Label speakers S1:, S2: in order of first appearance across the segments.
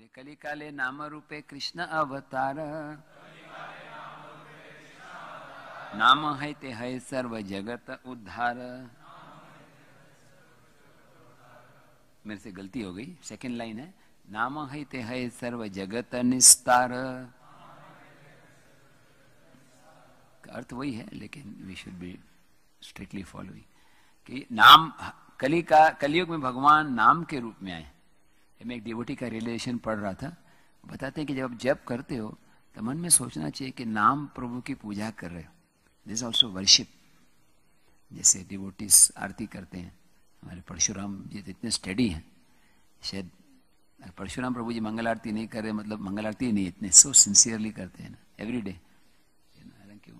S1: बोलिए। कलिकाले नाम रूपे कृष्ण अवतार, नाम है ते है सर्व जगत उद्धार। मेरे से गलती हो गई, सेकंड लाइन है, नाम है ते है सर्व जगत निस्तार। अर्थ वही है, लेकिन we should be strictly following कि नाम कलयुग में भगवान नाम के रूप में आए। मैं एक डिवोटी का रिलेशन पढ़ रहा था, बताते हैं कि जब आप जप करते हो तो मन में सोचना चाहिए कि नाम प्रभु की पूजा कर रहे हो। This also worship. जैसे डिवोटीज आरती करते हैं, हमारे परशुराम जी तो इतने स्टडी हैं, शायद परशुराम प्रभु जी मंगल आरती नहीं कर रहे मतलब मंगल आरती ही नहीं, इतने सो सिंसियरली करते हैं ना एवरी डे। हालांकि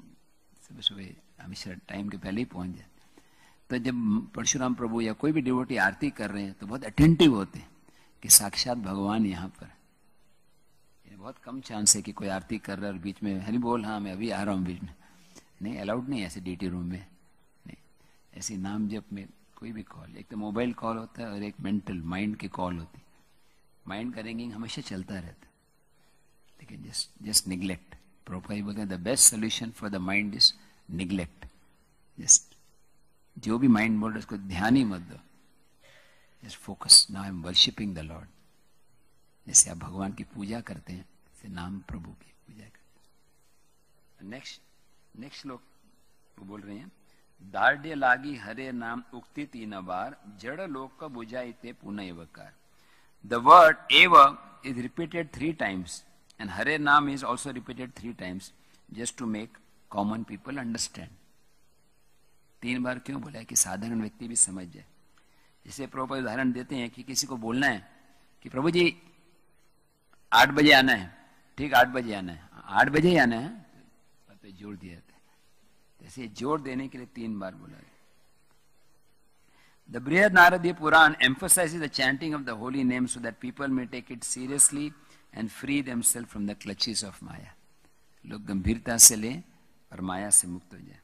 S1: सुबह सुबह हमेशा टाइम के पहले ही पहुंच जाते। तो जब परशुराम प्रभु या कोई भी डिवोटी आरती कर रहे हैं तो बहुत अटेंटिव होते हैं कि साक्षात भगवान यहाँ पर। बहुत कम चांस है कि कोई आरती कर रहा है और बीच में हरि बोल, हाँ मैं अभी आ रहा हूँ बीच में, नहीं अलाउड नहीं ऐसे डीटी रूम में नहीं। ऐसी नाम जप में कोई भी कॉल, एक तो मोबाइल कॉल होता है और एक मेंटल माइंड की कॉल होती है। माइंड का रिंगिंग हमेशा चलता रहता है, लेकिन जस्ट निग्लेक्ट। प्रभुपाद बोलते हैं the best solution for the mind is neglect. Just जो भी माइंड बोल रहा है उसको ध्यान ही मत दो, just focus, now I am worshipping the Lord. जैसे आप भगवान की पूजा करते हैं, जैसे नाम प्रभु की पूजा करते हैं। नेक्स्ट श्लोक वो बोल रहे हैं, दार्ढ्य लागी हरे नाम उक्ति 3 बार, जड़ लोक बुझाई ते पुनः एवकार। The word eva is repeated 3 times and Hare Naam is also repeated 3 times just to make common people understand. 3 बार क्यों बोला है कि साधारण व्यक्ति भी समझ जाए। जैसे प्रभुपाद उदाहरण देते हैं कि किसी को बोलना है कि प्रभु जी 8 बजे आना है, ठीक 8 बजे आना है, 8 बजे ही आना है, तो जोर दिया जाता है। जैसे जोर देने के लिए 3 बार बोला है। The Brihad Naradiya Puran emphasizes the chanting of the holy name so that people may take it seriously and free themselves from the clutches of Maya. लोग गंभीरता से लें और माया से मुक्त हो जाए।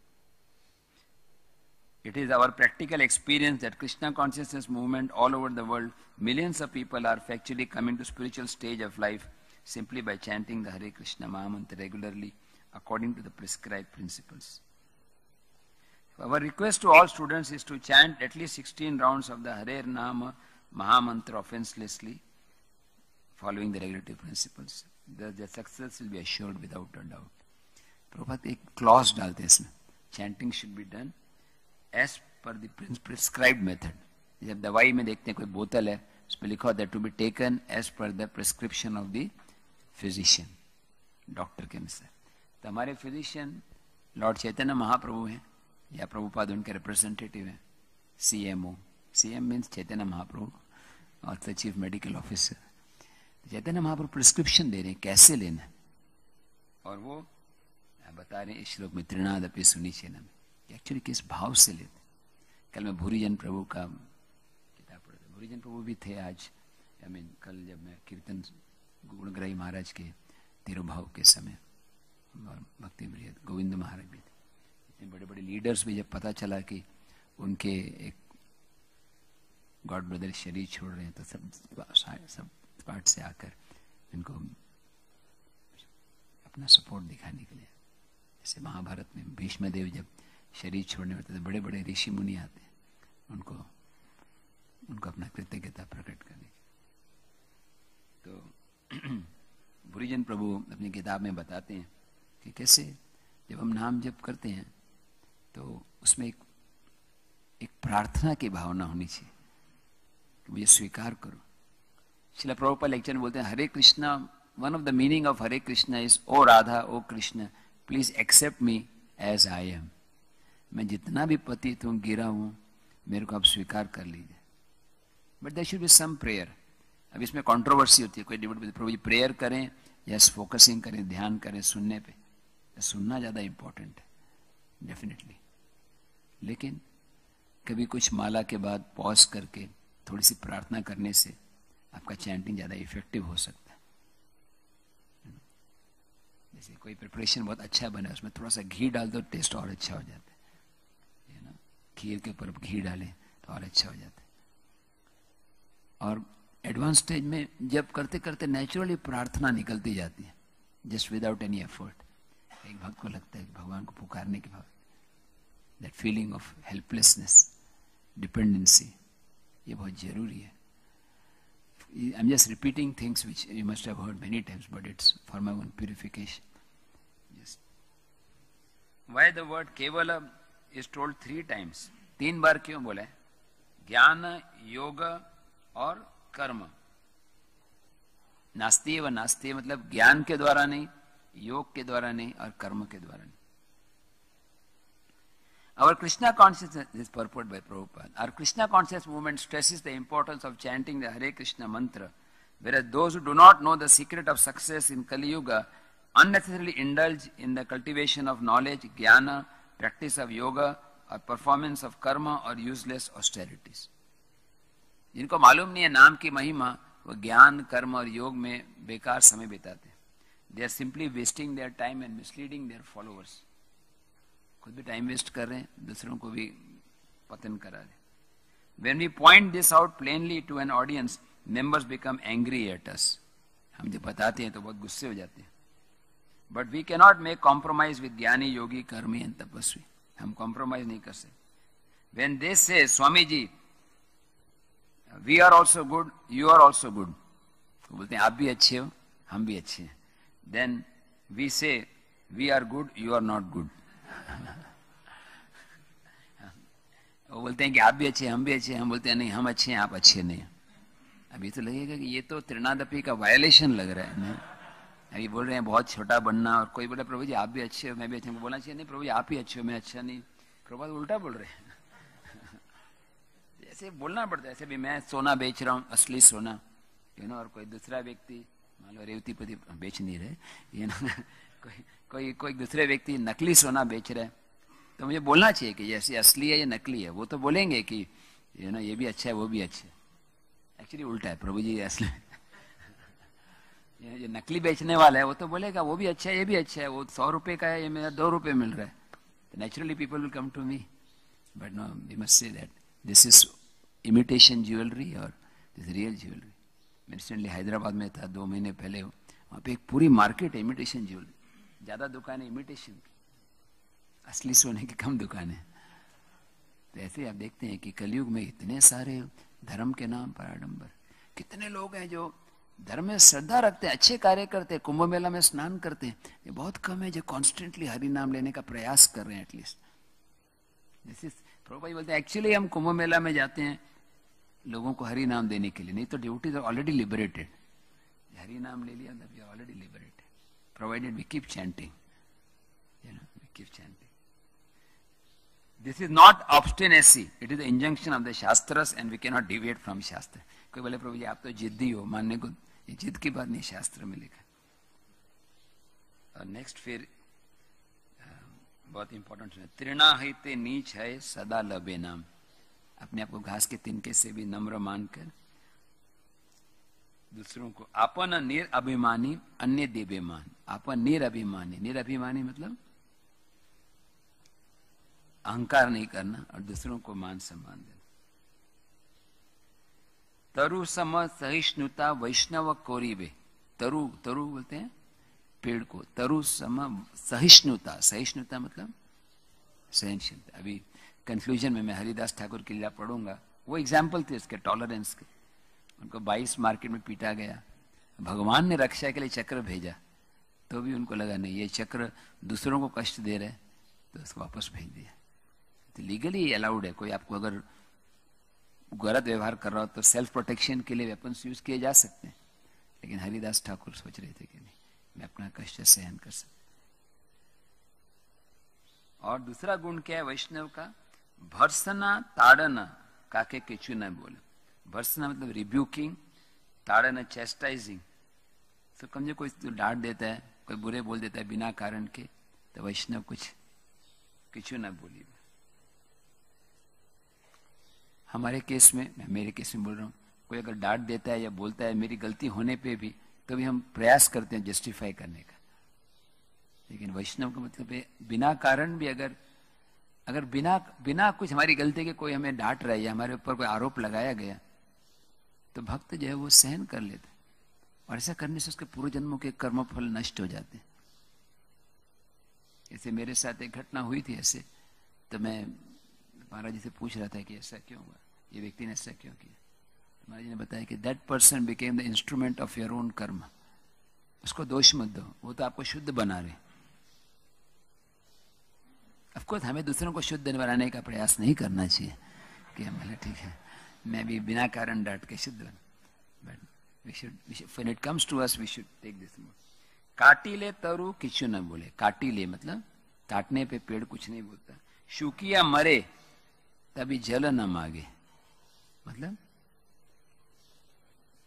S1: It is our practical experience that Krishna consciousness movement all over the world, millions of people are factually coming to spiritual stage of life simply by chanting the Hare Krishna Mahamantra regularly according to the prescribed principles. Our request to all students is to chant at least 16 rounds of the Hare Nama Mahamantra offenselessly, following the regulative principles. The success will be assured without a doubt. Prabhupada एक clause डालते हैं इसमें, chanting should be done as per the prescribed method. जब दवाई में देखते हैं कोई बोतल है, उस पर लिखा होता है to be taken as per the prescription of the physician, doctor के अनुसार। तो हमारे फिजिशियन लॉर्ड चैतन्य महाप्रभु हैं या प्रभुपाद उनके रिप्रेजेंटेटिव हैं, CM मीन्स चैतन्य महाप्रभु और the chief medical officer. Chaitanya Mahaprabhu prescription दे रहे हैं कैसे लेना है, और वो बता रहे हैं इस श्लोक में त्रिनादपि सुनिचेनम कि एक्चुअली किस भाव से लेते। कल मैं भूरीजन प्रभु का किताब पढ़ा था, भूरीजन प्रभु भी थे आज, कल जब मैं कीर्तन गुणग्राही महाराज के तिरुभाव के समय, और भक्ति प्रिय गोविंद महाराज भी थे। इतने बड़े बड़े लीडर्स भी जब पता चला कि उनके एक गॉड ब्रदर शरीर छोड़ रहे हैं, तो सब पार्ट से आकर इनको अपना सपोर्ट दिखाने के लिए, जैसे महाभारत में भीष्म देव जब शरीर छोड़ने होते तो बड़े बड़े ऋषि मुनि आते हैं उनको अपना कृतज्ञता प्रकट करने के। तो भूरीजन प्रभु अपनी किताब में बताते हैं कि कैसे जब हम नाम जप करते हैं तो उसमें एक प्रार्थना की भावना होनी चाहिए कि मुझे स्वीकार करो। श्रील प्रभुपाद लेक्चर में बोलते हैं Hare Krishna, one of the meaning of Hare Krishna is O Radha O Krishna please accept me as I am. मैं जितना भी पतित हूं, गिरा हूं, मेरे को आप स्वीकार कर लीजिए। But there should be some prayer. अब इसमें कंट्रोवर्सी होती है, कोई डिबेट, प्रभु जी प्रेयर करें या फोकसिंग करें, ध्यान करें सुनने पे। सुनना ज्यादा इंपॉर्टेंट है डेफिनेटली, लेकिन कभी कुछ माला के बाद पॉज करके थोड़ी सी प्रार्थना करने से आपका चैंटिंग ज्यादा इफेक्टिव हो सकता है। जैसे कोई प्रिपरेशन बहुत अच्छा बना, उसमें थोड़ा सा घी डाल दो, टेस्ट और अच्छा हो जाता है ना। खीर के ऊपर घी डालें तो और अच्छा हो जाता है। और एडवांस स्टेज में जब करते करते नेचुरली प्रार्थना निकलती जाती है, जस्ट विदाउट एनी एफर्ट। एक भक्त को लगता है कि भगवान को पुकारने के बाद that feeling of helplessness, dependency, ये बहुत जरूरी है। I'm just repeating things which you must have heard many times, but it's for my own purification. Yes. Why the word Kevala is told 3 times? 3 बार क्यों बोला है? ज्ञान, योग और कर्म। नास्ति व नास्ति मतलब ज्ञान के द्वारा नहीं, योग के द्वारा नहीं और कर्म के द्वारा नहीं। Our Krishna consciousness is purported by Prabhupada. Our Krishna consciousness movement stresses the importance of chanting the Hare Krishna mantra, whereas those who do not know the secret of success in Kali Yuga unnecessarily indulge in the cultivation of knowledge, jnana, practice of yoga, or performance of karma or useless austerities. जिनको मालूम नहीं है नाम की महिमा, वो ज्ञान, कर्म और योग में बेकार समय बिताते हैं. They are simply wasting their time and misleading their followers. खुद भी टाइम वेस्ट कर रहे हैं, दूसरों को भी पतन करा रहे हैं. When we point this out plainly to an audience, members become angry at us. हम जब बताते हैं तो बहुत गुस्से हो जाते हैं. But we cannot make compromise with ज्ञानी, योगी, कर्मी and तपस्वी. हम compromise नहीं कर सकते. When they say, Swami ji, we are also good, you are also good. वो बोलते हैं आप भी अच्छे हो, हम भी अच्छे हैं. Then we say, we are good, you are not good. वो बोलते हैं कि आप भी अच्छे, हम भी अच्छे. हम बोलते हैं नहीं, हम अच्छे हैं, आप अच्छे नहीं. अभी तो लगेगा कि ये तो त्रिनादपी का वायलेशन लग रहा है. नहीं? अभी बोल रहे हैं बहुत छोटा बनना, और कोई बोले प्रभु जी आप भी अच्छे हो, मैं भी अच्छे. हमको बोलना चाहिए नहीं प्रभु जी आप ही अच्छे हो, मैं अच्छा नहीं. प्रभु उल्टा बोल रहे हैं. ऐसे बोलना पड़ता है. ऐसे भी मैं सोना बेच रहा हूँ, असली सोना, और कोई दूसरा व्यक्ति मान लो रेवतीपति बेच नहीं रहे, कोई दूसरे व्यक्ति नकली सोना बेच रहे हैं, तो मुझे बोलना चाहिए कि जैसे असली है या नकली है. वो तो बोलेंगे कि ये भी अच्छा है, वो भी अच्छा है. एक्चुअली उल्टा है, प्रभु जी असली ये नकली बेचने वाला है वो तो बोलेगा वो भी अच्छा है, ये भी अच्छा है, वो 100 रुपए का है, ये मेरा 2 रुपए मिल रहा है. तो naturally people will come to me. But no, we must say that this is imitation jewellery और दिस रियल ज्वेलरी. मैं रिसेंटली हैदराबाद में था 2 महीने पहले. वहाँ पे एक पूरी मार्केट है इमिटेशन ज्वेलरी. ज़्यादा दुकानें इमिटेशन की, असली सोने की कम दुकानें. तो ऐसे आप देखते हैं कि कलयुग में इतने सारे धर्म के नाम पर आडंबर. कितने लोग हैं जो धर्म में श्रद्धा रखते हैं, अच्छे कार्य करते हैं, कुंभ मेला में स्नान करते हैं. ये बहुत कम है जो कॉन्स्टेंटली हरि नाम लेने का प्रयास कर रहे हैं. एटलीस्ट दिस इज प्रभुपाद बोलते हैं एक्चुअली हम कुंभ मेला में जाते हैं लोगों को हरि नाम देने के लिए, नहीं तो duties are already liberated. Hari नाम ले लिया we are already liberated, provided we keep chanting, we keep chanting. This is not obstinacy, it is the injunction of the Shastras and we cannot deviate from Shastra. कोई बोले प्रभु जी आप तो जिद्दी हो, मानने को ये जिद की बात नहीं, शास्त्र में लिखा. और नेक्स्ट फिर बहुत इंपॉर्टेंट है, तृणा हिते नीच है सदा लबे नाम. अपने आप को घास के तिनके से भी नम्र मानकर दूसरों को आपन निरअभिमानी अन्य देवेमान. आपन निरअभिमानी, निरअभिमानी मतलब अहंकार नहीं करना और दूसरों को मान सम्मान देना. तरु सम सहिष्णुता वैष्णव कोरीबे. तरु बोलते हैं पेड़ को. तरु सम सहिष्णुता, सहिष्णुता मतलब सहनशीलता. अभी कंक्लूजन में मैं हरिदास ठाकुर की लीला पढ़ूंगा. वो एग्जाम्पल थे इसके टॉलरेंस के. उनको 22 मार्केट में पीटा गया, भगवान ने रक्षा के लिए चक्र भेजा, तो भी उनको लगा नहीं ये चक्र दूसरों को कष्ट दे रहे, तो उसको वापस भेज दिया. तो लीगली अलाउड है. कोई आपको अगर गलत व्यवहार कर रहा हो तो सेल्फ प्रोटेक्शन के लिए वेपन्स यूज किए जा सकते हैं. लेकिन हरिदास ठाकुर सोच रहे थे कि नहीं, मैं अपना कष्ट सहन कर सकता. और दूसरा गुण क्या है वैष्णव का? भर्सना ताड़ना काके किचु न बोले. भर्सना मतलब रिब्यूकिंग, ताड़ना चेस्टाइजिंग. तो कम कोई तो डांट देता है, कोई बुरे बोल देता है बिना कारण के, तो वैष्णव कुछ किचु न बोली. हमारे केस में, मैं मेरे केस में बोल रहा हूँ, कोई अगर डांट देता है या बोलता है मेरी गलती होने पे भी, तो भी हम प्रयास करते हैं जस्टिफाई करने का. लेकिन वैष्णव का मतलब है बिना कारण भी अगर बिना कुछ हमारी गलती के कोई हमें डांट रहा है या हमारे ऊपर कोई आरोप लगाया गया, तो भक्त जो है वो सहन कर लेता, और ऐसा करने से उसके पूर्व जन्मों के कर्मफल नष्ट हो जाते हैं। ऐसे मेरे साथ एक घटना हुई थी ऐसे, तो मैं महाराज जी से पूछ रहा था कि ऐसा क्यों हुआ, ये व्यक्ति ने ऐसा क्यों किया। महाराज जी ने बताया कि that person became the instrument of your own कर्म। उसको दोष मत दो, वो तो आपको शुद्ध बना रहे। ऑफकोर्स हमें दूसरों को शुद्ध बनाने का प्रयास नहीं करना चाहिए कि हम ठीक है मैं भी बिना कारण डांट के शुद्ध बन, but we should when it comes to us we should take this mode. काटीले तरु किचु न बोले। काटीले मतलब काटने पे पेड़ कुछ नहीं बोलता। शुकिया मरे तभी जल न मांगे, मतलब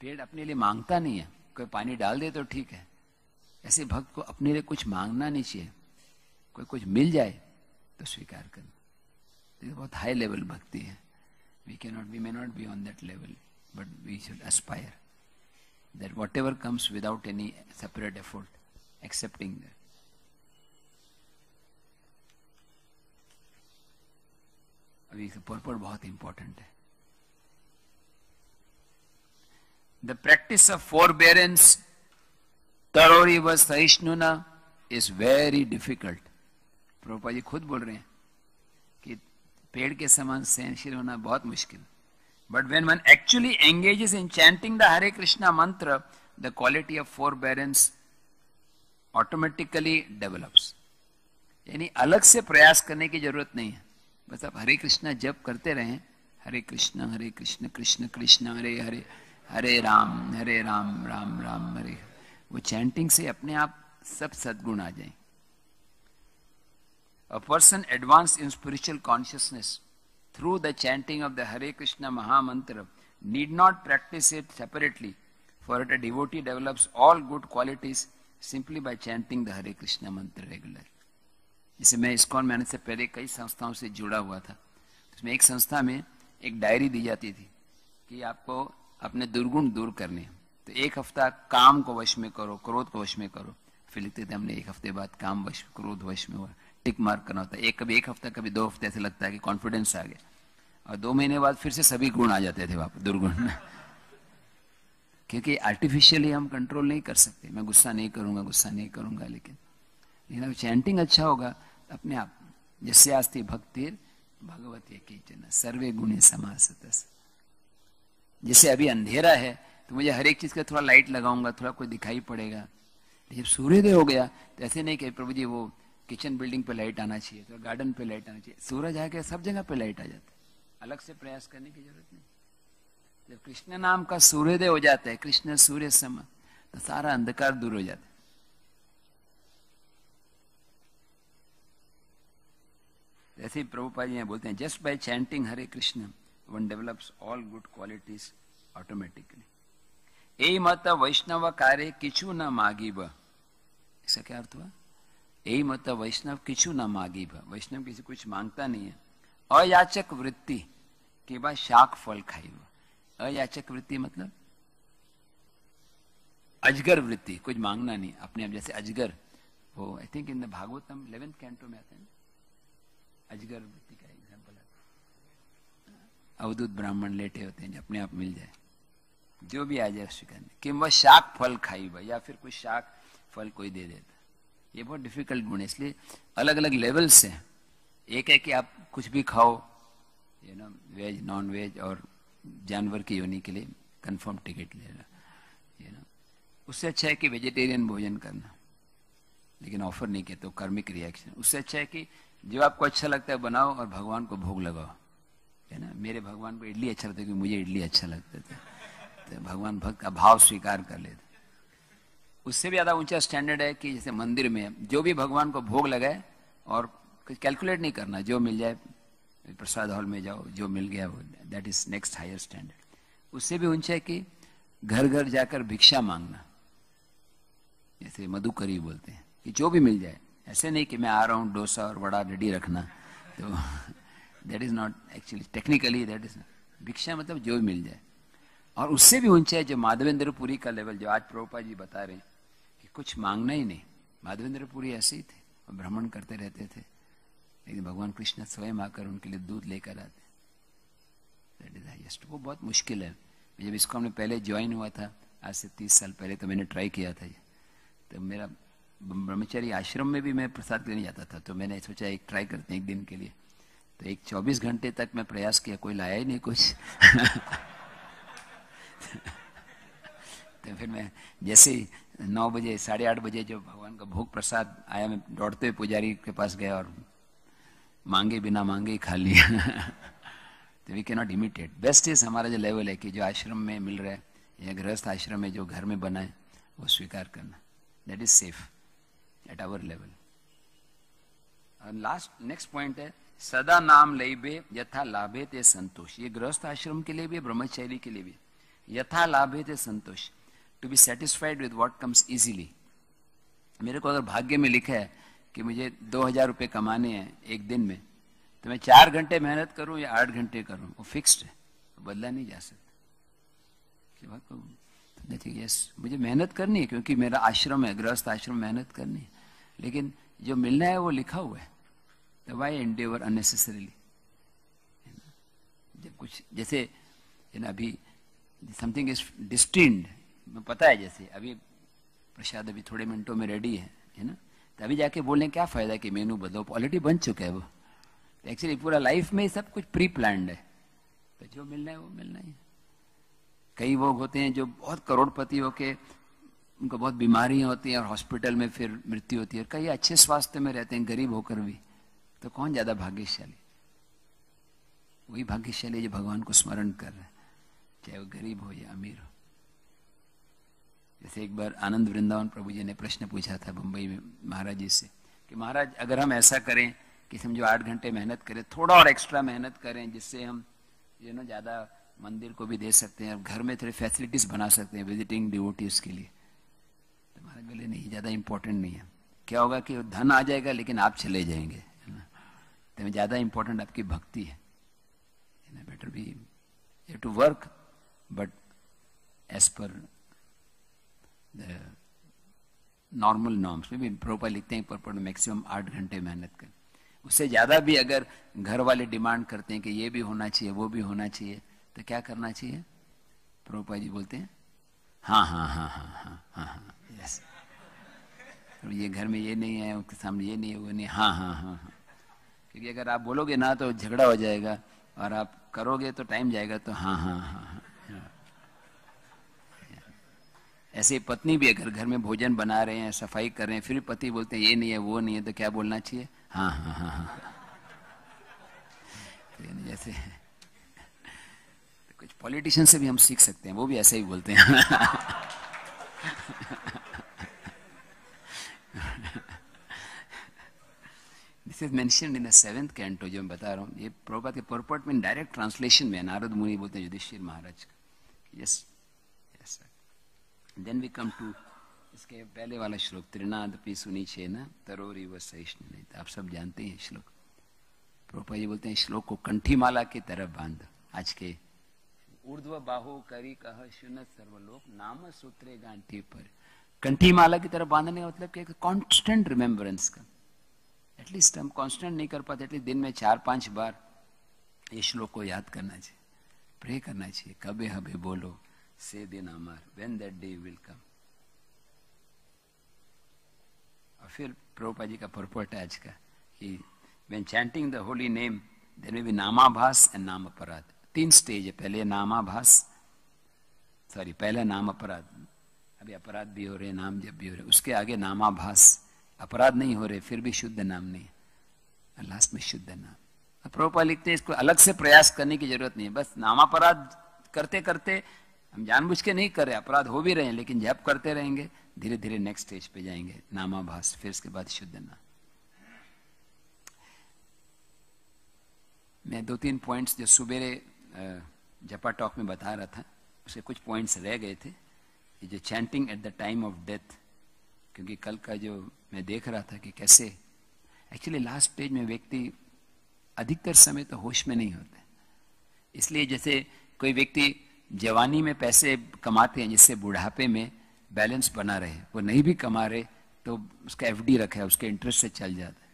S1: पेड़ अपने लिए मांगता नहीं है, कोई पानी डाल दे तो ठीक है। ऐसे भक्त को अपने लिए कुछ मांगना नहीं चाहिए, कोई कुछ मिल जाए तो स्वीकार करना। तो बहुत हाई लेवल भक्ति है। we may not be on that level, but we should aspire that whatever comes without any separate effort, accepting that. अभी पर्पट बहुत इंपॉर्टेंट है। The practice of forbearance, तरोरिव सहिष्णुना, is very difficult. Prabhupada ji खुद बोल रहे हैं कि पेड़ के समान सहनशील होना बहुत मुश्किल। But when one actually engages in chanting the Hare Krishna mantra, the quality of forbearance automatically develops. यानी अलग से प्रयास करने की जरूरत नहीं है, बस आप हरे कृष्णा जप करते रहें। हरे कृष्ण कृष्ण कृष्ण हरे हरे, हरे राम राम राम हरे। वो चैंटिंग से अपने आप सब सद्गुण आ जाएं। A person advanced in spiritual consciousness through the chanting of the Hare Krishna Mahamantra need not practice it separately, for a devotee develops all good qualities simply by chanting the Hare Krishna mantra regularly. जैसे मैं ISKCON में आने से पहले कई संस्थाओं से जुड़ा हुआ था, उसमें एक संस्था में एक डायरी दी जाती थी कि आपको अपने दुर्गुण दूर करने, तो एक हफ्ता काम को वश में करो, क्रोध को वश में करो। फिर लिखते थे हमने एक हफ्ते बाद काम वश, क्रोध वश में हुआ, टिक मार्क करना होता है। कभी एक हफ्ता कभी 2 हफ्ते ऐसे लगता है कि कॉन्फिडेंस आ गया, और 2 महीने बाद फिर से सभी गुण आ जाते थे वापस दुर्गुण। क्योंकि आर्टिफिशियली हम कंट्रोल नहीं कर सकते। मैं गुस्सा नहीं करूंगा, लेकिन चैंटिंग अच्छा होगा अपने आप। जैसे आस्ति भक्तिर भगवती कीचन सर्वे गुणे समासतस। जैसे अभी अंधेरा है तो मुझे हर एक चीज का थोड़ा लाइट लगाऊंगा, थोड़ा कोई दिखाई पड़ेगा। जब सूर्योदय हो गया तो ऐसे नहीं कि प्रभु जी वो किचन बिल्डिंग पे लाइट आना चाहिए, तो गार्डन पे लाइट आना चाहिए। सूरज आ गया सब जगह पे लाइट आ जाता है, अलग से प्रयास करने की जरूरत नहीं। जब कृष्ण नाम का सूर्योदय हो जाता है, कृष्ण सूर्य सम, तो सारा अंधकार दूर हो जाता है। ऐसे ही प्रभुपाद जी बोलते हैं, just by chanting Hare Krishna one develops all good qualities automatically. ए मत वैष्णव कार्य किचु न मागिब। इसका क्या अर्थ हुआ? ए मत वैष्णव किचु न मागिब। वैष्णव किसी कुछ मांगता नहीं है। अयाचक वृत्ति के बाद शाक फल खाई। अयाचक वृत्ति मतलब अजगर वृत्ति, कुछ मांगना नहीं अपने आप। जैसे अजगर, वो I think in the Bhagavatam 11th canto में आता है, अजगर वृत्ति का एग्जाम्पल है। अवधूत ब्राह्मण लेटे होते हैं, अपने आप मिल जाए, जो भी आ जाए स्वीकार नहीं। कि वह शाक फल खाई या फिर कुछ शाक फल कोई दे देता। ये बहुत डिफिकल्ट गुण है, इसलिए अलग अलग लेवल्स हैं। एक है कि आप कुछ भी खाओ, वेज नॉन वेज, और जानवर की योनि के लिए कंफर्म टिकट लेना, उससे अच्छा है कि वेजिटेरियन भोजन करना, लेकिन ऑफर नहीं किया तो कर्मिक रिएक्शन। उससे अच्छा है कि जो आपको अच्छा लगता है बनाओ और भगवान को भोग लगाओ, है ना। मेरे भगवान को इडली अच्छा लगता है क्योंकि मुझे इडली अच्छा लगता था, तो भगवान भक्त का भाव स्वीकार कर लेते। उससे भी ज्यादा ऊंचा स्टैंडर्ड है कि जैसे मंदिर में जो भी भगवान को भोग लगाए, और कुछ कैलकुलेट नहीं करना, जो मिल जाए, प्रसाद हॉल में जाओ, जो मिल गया वो, that is next higher standard. उससे भी ऊंचा है कि घर घर जाकर भिक्षा मांगना, जैसे मधुकरी बोलते हैं, कि जो भी मिल जाए। ऐसे नहीं कि मैं आ रहा हूँ डोसा और वड़ा रेडी रखना, तो that is not actually technically, that is भिक्षा मतलब जो भी मिल जाए। और उससे भी ऊंचा है जो माधवेंद्रपुरी का लेवल, जो आज प्रभुपाद जी बता रहे हैं कि कुछ मांगना ही नहीं। माधवेंद्रपुरी ऐसे ही थे, और भ्रमण करते रहते थे, लेकिन भगवान कृष्ण स्वयं आकर उनके लिए दूध लेकर आते। That is highest. वो बहुत मुश्किल है, जब इसको हमने पहले ज्वाइन हुआ था आज से 30 साल पहले, तो मैंने ट्राई किया था ये। तो मेरा ब्रह्मचारी आश्रम में भी मैं प्रसाद लेने जाता था, तो मैंने सोचा एक ट्राई करते हैं एक दिन के लिए। तो एक 24 घंटे तक मैं प्रयास किया, कोई लाया ही नहीं कुछ। तो फिर मैं जैसे ही 9 बजे 8:30 बजे जो भगवान का भोग प्रसाद आया, मैं दौड़ते हुए पुजारी के पास गया और मांगे बिना मांगे ही खा लिया। तो we can not imitate. Best is हमारा जो लेवल है कि जो आश्रम में मिल रहा है या गृहस्थ आश्रम में जो घर में बना है वो स्वीकार करना, that is safe at our level. और लास्ट नेक्स्ट पॉइंट है सदा नाम लैबे यथा लाभे ते संतोष। ये गृहस्थ आश्रम के लिए भी, ब्रह्मचारी के लिए भी। यथा लाभे ते संतोष, to be satisfied with what comes easily. मेरे को अगर भाग्य में लिखा है कि मुझे 2000 रुपये कमाने हैं एक दिन में, तो मैं 4 घंटे मेहनत करूं या 8 घंटे करूं, वो फिक्स्ड है, तो बदला नहीं जा सकता। देखिए यस, मुझे मेहनत करनी है क्योंकि मेरा आश्रम है, गृहस्थ आश्रम, मेहनत करनी है, लेकिन जो मिलना है वो लिखा हुआ है। तो वाई एंडेवर अननेसेसरीली। जब कुछ जैसे अभी समथिंग इज डिस्टिन्ड, पता है, जैसे अभी प्रसाद अभी थोड़े मिनटों में रेडी है ना, तो अभी जाके बोलने क्या फायदा कि मेनू बदलो, ऑलरेडी बन चुका है वो। तो एक्चुअली पूरा लाइफ में सब कुछ प्री प्लान्ड है, तो जो मिलना है वो मिलना ही है। कई लोग होते हैं जो बहुत करोड़पति होके, उनको बहुत बीमारियां होती हैं और हॉस्पिटल में फिर मृत्यु होती है, कई अच्छे स्वास्थ्य में रहते हैं गरीब होकर भी। तो कौन ज्यादा भाग्यशाली? वही भाग्यशाली जो भगवान को स्मरण कर रहे हैं, चाहे वो गरीब हो या अमीर हो। जैसे एक बार आनंद वृंदावन प्रभु जी ने प्रश्न पूछा था मुंबई में महाराज जी से कि महाराज अगर हम ऐसा करें कि समझो 8 घंटे मेहनत करें, थोड़ा और एक्स्ट्रा मेहनत करें, जिससे हम ज्यादा मंदिर को भी दे सकते हैं और घर में थोड़ी फैसिलिटीज बना सकते हैं विजिटिंग डिवोटीज के लिए, तो महाराज बोले नहीं, ज्यादा इंपॉर्टेंट नहीं है। क्या होगा कि धन आ जाएगा लेकिन आप चले जाएंगे, तो ज्यादा इंपॉर्टेंट आपकी भक्ति है। Better be you to work but as per normal norms में भी। प्रॉपर लिखते हैं पर मैक्सिमम 8 घंटे मेहनत करें। उससे ज्यादा भी अगर घर वाले डिमांड करते हैं कि ये भी होना चाहिए वो भी होना चाहिए, तो क्या करना चाहिए? प्रभुपा जी बोलते हैं हाँ हाँ हाँ हाँ हाँ हाँ हाँ यस, ये घर में ये नहीं है, उसके सामने ये नहीं है, वो नहीं, हाँ हाँ हाँ हाँ। क्योंकि अगर आप बोलोगे ना तो झगड़ा हो जाएगा, और आप करोगे तो टाइम जाएगा, तो हाँ हाँ हाँ हाँ। ऐसे ही पत्नी भी अगर घर में भोजन बना रहे हैं, सफाई कर रहे हैं, फिर पति बोलते हैं ये नहीं है वो नहीं है, तो क्या बोलना चाहिए? हाँ हाँ हाँ हाँ। तो जैसे तो कुछ पॉलिटिशियन से भी हम सीख सकते हैं, वो भी ऐसे ही बोलते हैं। This is mentioned in the 7th canto, जो मैं बता रहा हूँ, ये प्रभुपाद के पर्पट में डायरेक्ट ट्रांसलेशन में नारद मुनि बोलते हैं युधिष्ठिर महाराज का। Yes yes. Then we come to इसके पहले वाला श्लोक, त्रिनादपि सुनीचे न तरोरी व सहिष्णु नहीं। आप सब जानते हैं श्लोक। प्रभुपाद जी बोलते हैं श्लोक को कंठी माला की तरह बांध। आज के ऊर्ध्व बाहु करी कह सुनत सर्वलोक नाम सूत्रे गांठी पर। कंठी माला की तरह बांधने का मतलब कि कांस्टेंट रिमेम्बरेंस का। एटलीस्ट हम कांस्टेंट नहीं कर पाते, एटलीस्ट दिन में 4-5 बार ये श्लोक को याद करना चाहिए, प्रे करना चाहिए। कबे हबे बोलो से दिन अमर when that day will come. और फिर प्रभुपाद जी का पर्पट है आज का कि when chanting the holy name there may be नामाभास एंड नाम अपराध। 3 स्टेज है, पहले नामाभास, सॉरी पहला नाम अपराध, अभी अपराध भी हो रहे, नाम जब भी हो रहे, उसके आगे नामाभास, अपराध नहीं हो रहे फिर भी शुद्ध नाम नहीं, और लास्ट में शुद्ध नाम। प्रभुपाद लिखते हैं इसको अलग से प्रयास करने की जरूरत नहीं है, बस नामापराध करते करते, हम जानबूझ के नहीं कर रहे, अपराध हो भी रहे हैं, लेकिन जब करते रहेंगे धीरे धीरे नेक्स्ट स्टेज पे जाएंगे, नामाभास, फिर उसके बाद शुद्ध नाम। मैं 2-3 पॉइंट्स जो सुबेरे जपा टॉक में बता रहा था, उसके कुछ पॉइंट्स रह गए थे। ये जो chanting at the time of death, क्योंकि कल का जो मैं देख रहा था कि कैसे एक्चुअली लास्ट स्टेज में व्यक्ति अधिकतर समय तो होश में नहीं होता। इसलिए जैसे कोई व्यक्ति जवानी में पैसे कमाते हैं जिससे बुढ़ापे में बैलेंस बना रहे, वो नहीं भी कमा रहे तो उसका एफडी रखा है, उसके इंटरेस्ट से चल जाता है।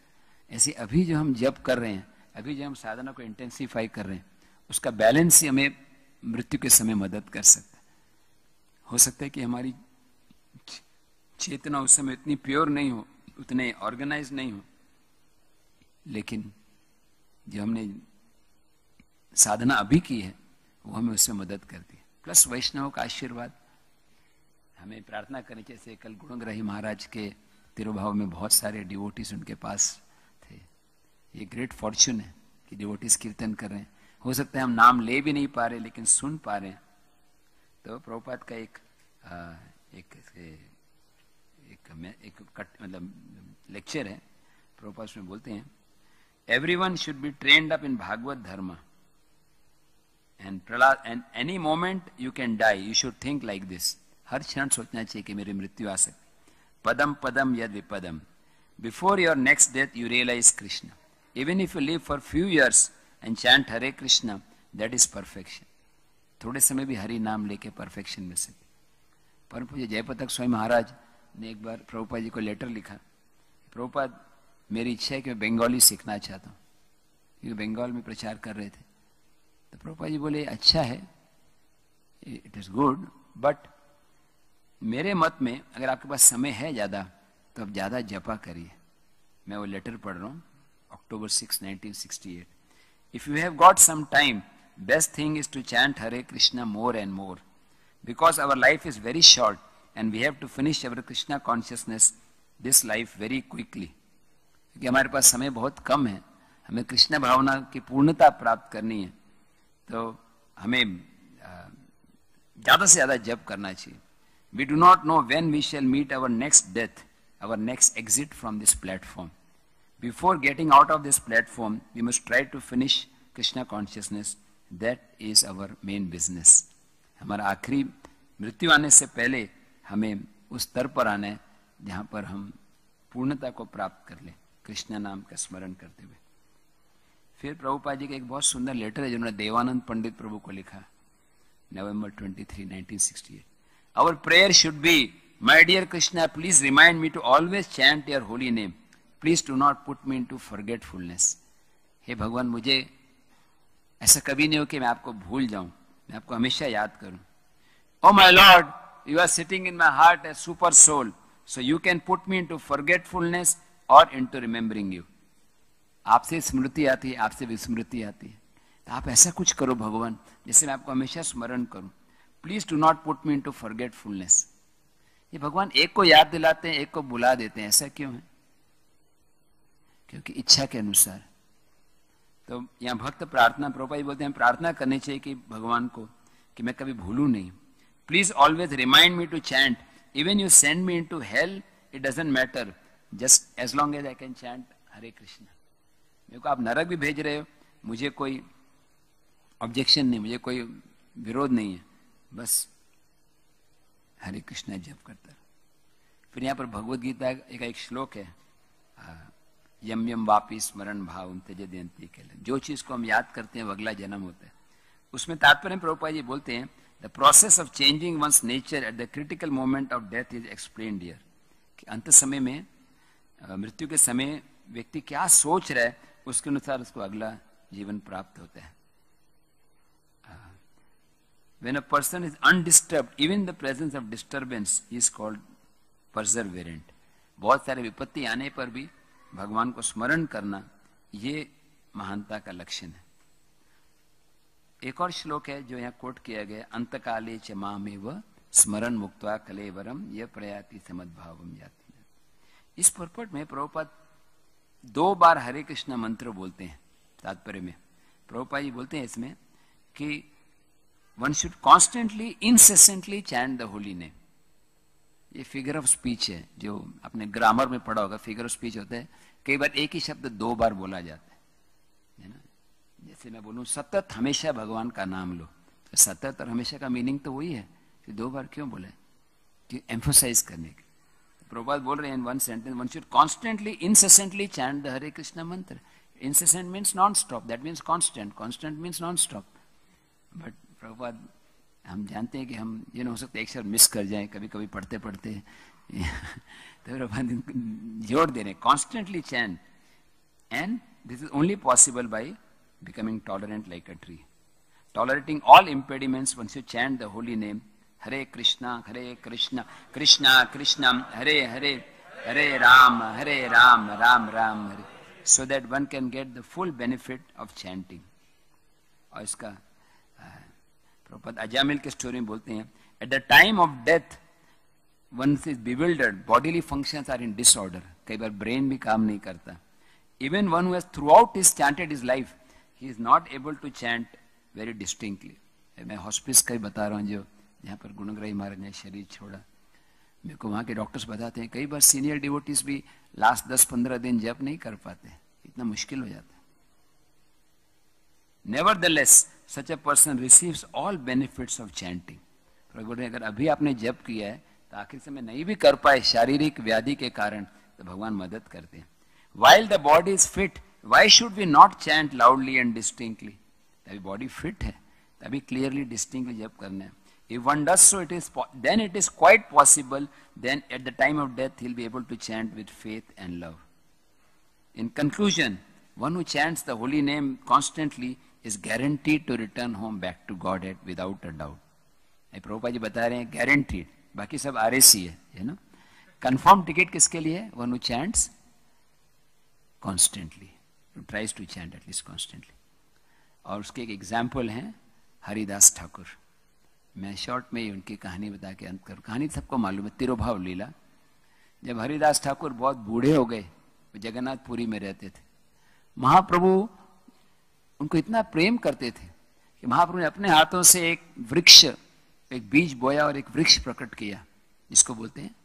S1: ऐसे अभी जो हम जप कर रहे हैं, अभी जो हम साधना को इंटेंसिफाई कर रहे हैं, उसका बैलेंस ही हमें मृत्यु के समय मदद कर सकता है। हो सकता है कि हमारी चेतना उस समय इतनी प्योर नहीं हो, उतने ऑर्गेनाइज नहीं हो, लेकिन जो हमने साधना अभी की है वो हमें उसमें मदद करती है। प्लस वैष्णव का आशीर्वाद, हमें प्रार्थना करनी चाहिए। जैसे कल गुणग्राही महाराज के तिरुभाव में बहुत सारे डिवोटीज उनके पास थे। ये ग्रेट फॉर्च्यून है कि डिवोटीज कीर्तन कर रहे हैं। हो सकता है हम नाम ले भी नहीं पा रहे लेकिन सुन पा रहे हैं। तो प्रभुपाद का एक मतलब लेक्चर है, प्रभुपाद में बोलते हैं, everyone should be trained up in Bhagavata dharma and any moment you can die, you should think like this. हर क्षण सोचना चाहिए कि मेरी मृत्यु आ सकती। पदम पदम यद विपदम, before your next death you realize Krishna. Even if you live for few years and chant Hare Krishna, that is perfection. थोड़े समय भी हरि नाम लेके परफेक्शन मिल सकती। परम पूज्य जयपताक स्वामी महाराज ने एक बार प्रभुपाद जी को लेटर लिखा, प्रभुपाद मेरी इच्छा है कि मैं बंगाली सीखना चाहता हूँ, क्योंकि बंगाल में प्रचार कर रहे थे। तो प्रभुपाद जी बोले अच्छा है, इट इज गुड, बट मेरे मत में अगर आपके पास समय है ज्यादा तो आप ज्यादा जपा करिए। मैं वो लेटर पढ़ रहा हूँ, October 6, 1968। If you have got some time, best thing is to chant Hare Krishna more and more, because our life is very short and we have to finish our Krishna consciousness this life very quickly। क्योंकि हमारे पास समय बहुत कम है, हमें कृष्ण भावना की पूर्णता प्राप्त करनी है, तो हमें ज्यादा से ज्यादा जप करना चाहिए। We do not know when we shall meet our next death, our next exit from this platform. Before getting out of this platform, we must try to finish Krishna consciousness. That is our main business. हमारा आखिरी मृत्यु आने से पहले हमें उस स्तर पर आना है जहाँ पर हम पूर्णता को प्राप्त कर लें कृष्ण नाम का स्मरण करते हुए। फिर प्रभुपाद जी का एक बहुत सुंदर लेटर है जिन्होंने देवानंद पंडित प्रभु को लिखा, November 23, 1968। Our prayer should be, my dear Krishna, please remind me to always chant your holy name. Please do not put me into forgetfulness. हे भगवान, मुझे ऐसा कभी नहीं हो कि मैं आपको भूल जाऊं, मैं आपको हमेशा याद करूं। Oh my Lord, you are sitting in my heart as super soul, so you can put me into forgetfulness or into remembering you. आपसे स्मृति आती है, आपसे विस्मृति आती है, तो आप ऐसा कुछ करो भगवान जिससे मैं आपको हमेशा स्मरण करूं। Please do not put me into forgetfulness. ये भगवान एक को याद दिलाते हैं, एक को बुला देते हैं, ऐसा क्यों है? क्योंकि इच्छा के अनुसार। तो यहाँ भक्त प्रार्थना, प्रभुपाद जी बोलते हैं प्रार्थना करनी चाहिए कि भगवान को कि मैं कभी भूलूं नहीं। Please always remind me to chant, even you send me into hell, it doesn't matter, just as long as I can chant Hare Krishna. मेरे को आप नरक भी भेज रहे हो, मुझे कोई ऑब्जेक्शन नहीं, मुझे कोई विरोध नहीं है, बस हरे कृष्णा जप करता रहो। फिर यहाँ पर भगवत गीता का एक श्लोक है, यम यम वापी स्मरण भाव त्यजयन्ति केवलम, जो चीज को हम याद करते हैं वो अगला जन्म होता है। उसमें तात्पर्य प्रभुपाद जी बोलते हैं, the process of changing one's nature at the critical moment of death is explained here. कि अंत समय में, मृत्यु के समय व्यक्ति क्या सोच रहा है उसके अनुसार उसको अगला जीवन प्राप्त होता है। When a person is undisturbed, even the presence of disturbance is called perseverant। बहुत सारे विपत्ति आने पर भी भगवान को स्मरण करना, ये महानता का लक्षण है। एक और श्लोक है जो यहाँ कोट किया गया, अंतकाले च मामेव स्मरण मुक्त्वा कलेवरम यह प्रयाति समद्भावम याति। इस पर्पट में प्रभुपाद 2 बार हरे कृष्ण मंत्र बोलते हैं। तात्पर्य में प्रभुपाद जी बोलते हैं इसमें कि one should constantly, incessantly chant the holy name। ये फिगर ऑफ स्पीच है, जो आपने ग्रामर में पढ़ा होगा। फिगर ऑफ स्पीच होता है, कई बार एक ही शब्द 2 बार बोला जाता है ना। जैसे मैं बोलूं सतत हमेशा भगवान का नाम लो, तो सतत और हमेशा का मीनिंग तो वही है, कि 2 बार क्यों बोला है? कि एम्फोसाइज करने के। प्रभुपाद बोल रहे हैं in one sentence, one should constantly incessantly chant the Hare Krishna mantra. Incessant means non stop, that means constant, constant means non stop. But Prabhupada, हम जानते हैं कि हम ये ना हो सकता एक शब्द मिस कर जाएं कभी कभी पढ़ते पढ़ते तो प्रभुपाद जोड़ दे रहे हैं, constantly chant, and this is only possible by becoming tolerant like a tree. tolerating all impediments once you chant the holy name. Hare Krishna, Krishna Krishna, Hare Hare, Hare Ram, Ram Ram, Hare. So that one can get the full benefit of chanting. और इसका प्रभुपाद अजामिल के story में बोलते हैं, at the time of death one is bewildered, bodily functions are in disorder. कई बार brain भी काम नहीं करता. Even one who has throughout his chanted his life, he is not able to chant very distinctly. मैं hospice का ही बता रहा हूँ, जो जहाँ पर गुणग्राही महाराज ने शरीर छोड़ा, मेरे को वहाँ के डॉक्टर्स बताते हैं कई बार सीनियर डिवोटीज भी लास्ट 10-15 दिन जप नहीं कर पाते, इतना मुश्किल हो जाता है. Nevertheless, such a person receives all benefits of chanting. अगर अभी आपने जप किया है तो आखिर से मैं नहीं भी कर पाए शारीरिक व्याधि के कारण, तो भगवान मदद करते हैं. While the body is fit, why should we not chant loudly and distinctly? तभी बॉडी फिट है, तभी क्लियरली डिस्टिंक्टली जप करना है. If one does so, then it is quite possible. Then at the time of death, he'll be able to chant with faith and love. In conclusion, one who chants the holy name constantly is guaranteed to return home back to Godhead without a doubt. Prabhupada ji बता रहे हैं guaranteed, बाकी सब RAC है ना. Confirm ticket किसके लिए है? One who chants constantly, who tries to chant at least constantly. और उसके एक एग्जाम्पल हैं हरिदास ठाकुर. मैं शॉर्ट में ही उनकी कहानी बता के अंत करूँ. कहानी सबको मालूम है, तिरुभाव लीला. जब हरिदास ठाकुर बहुत बूढ़े हो गए, वो जगन्नाथपुरी में रहते थे. महाप्रभु उनको इतना प्रेम करते थे कि महाप्रभु ने अपने हाथों से एक वृक्ष, एक बीज बोया और एक वृक्ष प्रकट किया, जिसको बोलते हैं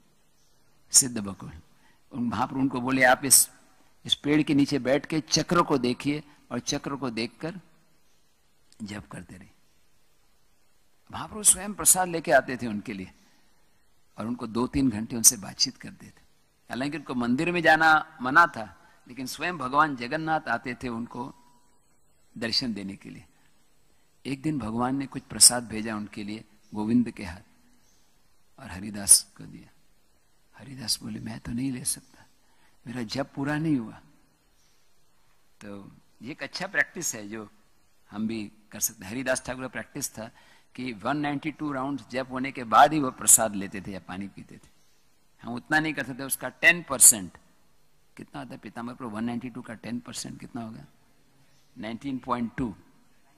S1: सिद्ध बकुल. महाप्रभु उनको बोले आप इस पेड़ के नीचे बैठ के चक्र को देखिए और चक्र को देखकर जप करते रहे. महाप्रभु स्वयं प्रसाद लेके आते थे उनके लिए और उनको 2-3 घंटे उनसे बातचीत करते थे. हालांकि उनको मंदिर में जाना मना था, लेकिन स्वयं भगवान जगन्नाथ आते थे उनको दर्शन देने के लिए. एक दिन भगवान ने कुछ प्रसाद भेजा उनके लिए गोविंद के हाथ और हरिदास को दिया. हरिदास बोले मैं तो नहीं ले सकता, मेरा जप पूरा नहीं हुआ. तो ये एक अच्छा प्रैक्टिस है जो हम भी कर सकते हैं. हरिदास ठाकुर का प्रैक्टिस था कि 192 राउंड जप होने के बाद ही वो प्रसाद लेते थे या पानी पीते थे. हम उतना नहीं कर सकते. उसका 10% कितना होता है पीताम्बर प्रभु? 192 का 10% कितना होगा? 19.2.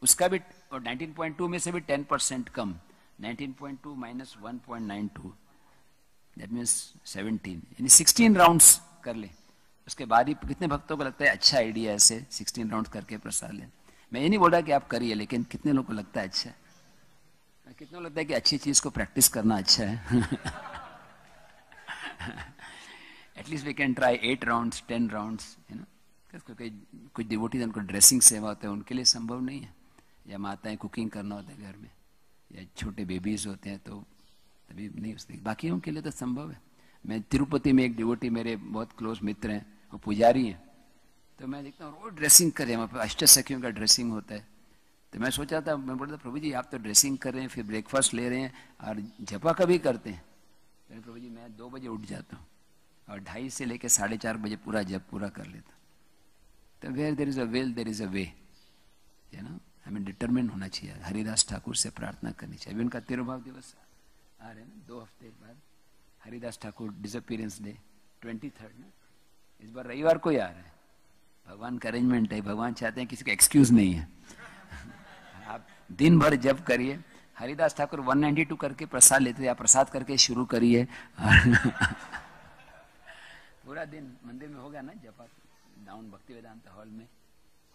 S1: उसका भी, और 19.2 में से भी 10% कम, 19.2 माइनस 1.92, दैट मीन्स 17, यानी 16 राउंड्स कर ले. उसके बाद ही कितने भक्तों को लगता है अच्छा आइडिया ऐसे 16 राउंड करके प्रसाद लें. मैं ये नहीं बोल रहा कि आप करिए, लेकिन कितने लोगों को लगता है अच्छा है? कितने लगता है कि अच्छी चीज को प्रैक्टिस करना अच्छा है? At least we can try 8 rounds, 10 rounds, है ना. क्योंकि कुछ डिवोटीज उनको ड्रेसिंग सेवा होता है, उनके लिए संभव नहीं है. या माताएं कुकिंग करना होता है घर में, या छोटे बेबीज होते हैं तो तभी नहीं होते. बाकी उनके लिए तो संभव है. मैं तिरुपति में एक डिवोटी मेरे बहुत क्लोज मित्र हैं, वो पुजारी हैं, तो मैं देखता हूँ रोज ड्रेसिंग कर रहे हैं. वहाँ पर अष्टसखियों का ड्रेसिंग होता है. तो मैं सोचा था, मैं बोलता प्रभु जी आप तो ड्रेसिंग कर रहे हैं, फिर ब्रेकफास्ट ले रहे हैं और जपा कभी करते हैं? तो प्रभु जी मैं 2 बजे उठ जाता हूँ और 2:30 से लेकर 4:30 बजे पूरा जप पूरा कर लेता हूँ. तो where there is a will there is a way, है ना. हमें डिटरमिन होना चाहिए. हरिदास ठाकुर से प्रार्थना करनी चाहिए. अभी उनका तिरुभाव दिवस आ रहे हैं ना, 2 हफ्ते बाद. Haridas Thakur disappearance day 23rd ना, इस बार रविवार को ही आ रहा है. भगवान का अरेंजमेंट है. भगवान चाहते हैं किसी का एक्सक्यूज नहीं है. आप दिन भर जप करिए. हरिदास ठाकुर 192 करके प्रसाद लेते थे, आप प्रसाद करके शुरू करिए. पूरा दिन मंदिर में होगा ना जप, डाउन भक्ति वेदांत हॉल में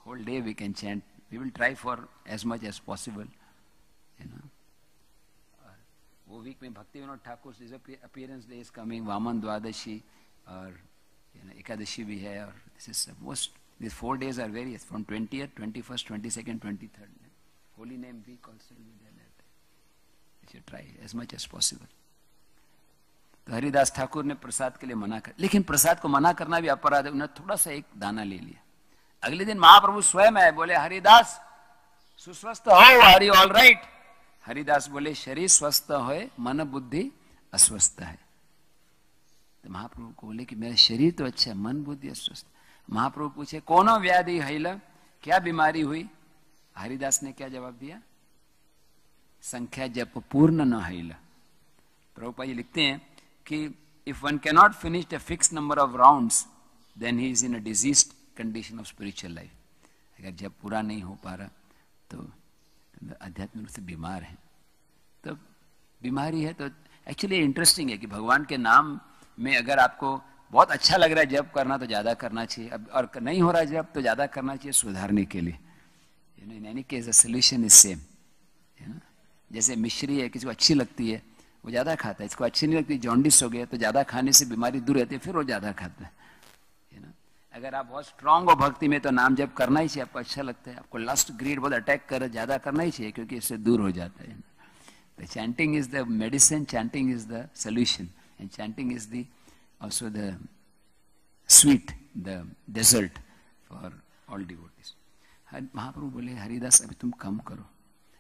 S1: whole day we can chant. We will try for as much as possible, है ना. वो वीक में Bhakti Vinod Thakur appearance day is coming, Vamana Dwadashi और एकादशी भी है. और this is most, these 4 days are various from 20th, 21st, 22nd, 23rd. Holy name week also will be there that day. You should try as much as possible. तो हरिदास ठाकुर ने प्रसाद के लिए मना कर, लेकिन प्रसाद को मना करना भी अपराध है. उन्होंने थोड़ा सा एक दाना ले लिया. अगले दिन महाप्रभु स्वयं आए, बोले हरिदास सुस्वस्थ हो, are you all right? Haridas बोले शरीर स्वस्थ हो, मन बुद्धि अस्वस्थ है. तो महाप्रभु को बोले कि मेरा शरीर तो अच्छा है, मन बुद्धि अस्वस्थ. महाप्रभु पूछे कोनो व्याधि हैला, क्या बीमारी हुई? हरिदास ने क्या जवाब दिया? संख्या जप पूर्ण न हैला। प्रभुपाद जी लिखते हैं कि if one can not finish the fix number of rounds then he is in a diseased condition of spiritual life. अगर जब पूरा नहीं हो पा रहा तो आध्यात्मिक रूप से बीमार है। तो बीमारी है तो एक्चुअली इंटरेस्टिंग है कि भगवान के नाम में अगर आपको बहुत अच्छा लग रहा है जप करना तो ज़्यादा करना चाहिए, अब और नहीं हो रहा है जप तो ज़्यादा करना चाहिए सुधारने के लिए। In any case the solution is same. जैसे मिश्री है, किसी को अच्छी लगती है वो ज़्यादा खाता है, इसको अच्छी नहीं लगती जॉन्डिस हो गया तो ज़्यादा खाने से बीमारी दूर रहती है, फिर वो ज़्यादा खाता है। अगर आप बहुत स्ट्रांग हो भक्ति में तो नाम जप करना ही चाहिए, आपको अच्छा लगता है। आपको लस्ट ग्रीड बहुत अटैक कर ज़्यादा करना ही चाहिए क्योंकि इससे दूर हो जाता है। The chanting is the medicine, chanting is the solution, and chanting is the also the sweet, the dessert for all devotees. महाप्रभु बोले हरिदास अभी तुम कम करो,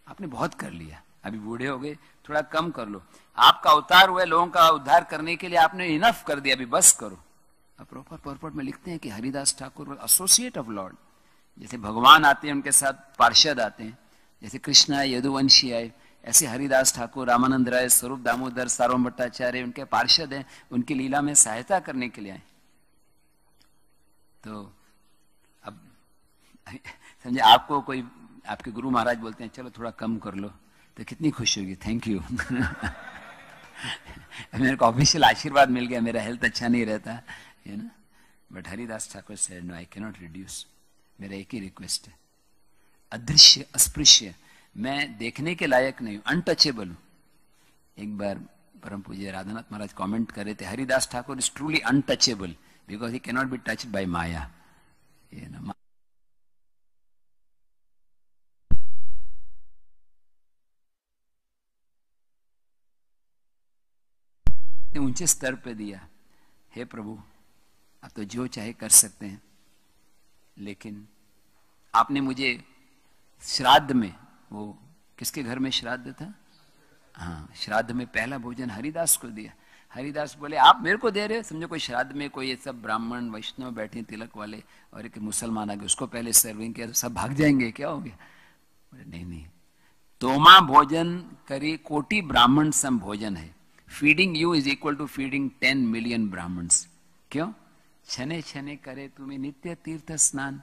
S1: आपने बहुत कर लिया, अभी बूढ़े हो गए, थोड़ा कम कर लो। आपका अवतार हुआ लोगों का उद्धार करने के लिए, आपने इनफ कर दिया, अभी बस करो। अब प्रॉपर पर्पट में लिखते हैं कि Haridas Thakur associate of Lord, जैसे भगवान आते हैं उनके साथ पार्षद आते हैं, जैसे कृष्ण आए, यदुवंशी आए, ऐसे हरिदास ठाकुर, रामानंद राय, स्वरूप दामोदर, सार्वभौम भट्टाचार्य उनके पार्षद हैं, उनकी लीला में सहायता करने के लिए आए। तो अब समझे आपको कोई आपके गुरु महाराज बोलते हैं चलो थोड़ा कम कर लो तो कितनी खुशी होगी, थैंक यू। मेरे को ऑफिशियल आशीर्वाद मिल गया, मेरा हेल्थ अच्छा नहीं रहता है ना, but Haridas Thakur said no I can not reduce. मेरा एक ही रिक्वेस्ट है, अदृश्य अस्पृश्य, मैं देखने के लायक नहीं हूं, अनटचेबल हूं। एक बार परम पूज्य राधानाथ महाराज कमेंट कर रहे थे, Haridas Thakur is truly untouchable because he can not be touched by Maya. ये ना ऊंचे स्तर पे दिया, हे प्रभु आप तो जो चाहे कर सकते हैं, लेकिन आपने मुझे श्राद्ध में, वो किसके घर में श्राद्ध था, हाँ श्राद्ध में पहला भोजन हरिदास को दिया। हरिदास बोले आप मेरे को दे रहे हो, समझो कोई श्राद्ध में कोई ये सब ब्राह्मण वैष्णव बैठे तिलक वाले और एक मुसलमान आ गए, उसको पहले सर्विंग किया तो सब भाग जाएंगे, क्या हो गया? बोले नहीं नहीं, तोमा भोजन करी कोटि ब्राह्मण सम भोजन है, feeding you is equal to feeding 10 million Brahmins. क्यों? छने छने करे तुम्हें नित्य तीर्थ स्नान,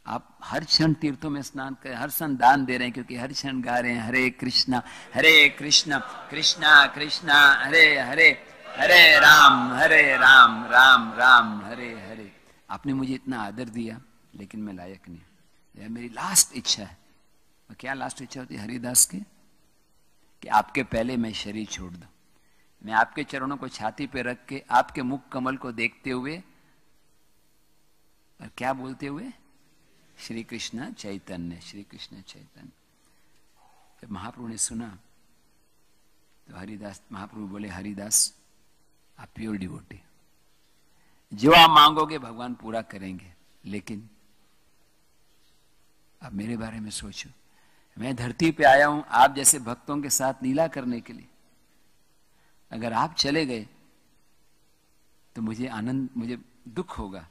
S1: आप हर क्षण तीर्थों में स्नान करें, हर क्षण दान दे रहे हैं, क्योंकि हर क्षण गा रहे हैं हरे कृष्णा कृष्णा कृष्णा हरे हरे, हरे राम राम राम हरे हरे। आपने मुझे इतना आदर दिया लेकिन मैं लायक नहीं, यह मेरी लास्ट इच्छा है। और क्या लास्ट इच्छा होती है हरिदास की? कि आपके पहले मैं शरीर छोड़ दूं, मैं आपके चरणों को छाती पे रख के आपके मुख कमल को देखते हुए और क्या बोलते हुए, श्री कृष्ण चैतन्य, श्री कृष्ण चैतन्य। जब महाप्रभु ने सुना तो हरिदास, महाप्रभु बोले हरिदास आप प्योर डिवोटी, जो आप मांगोगे भगवान पूरा करेंगे, लेकिन आप मेरे बारे में सोचो, मैं धरती पे आया हूं आप जैसे भक्तों के साथ लीला करने के लिए, अगर आप चले गए तो मुझे आनंद, मुझे दुख होगा।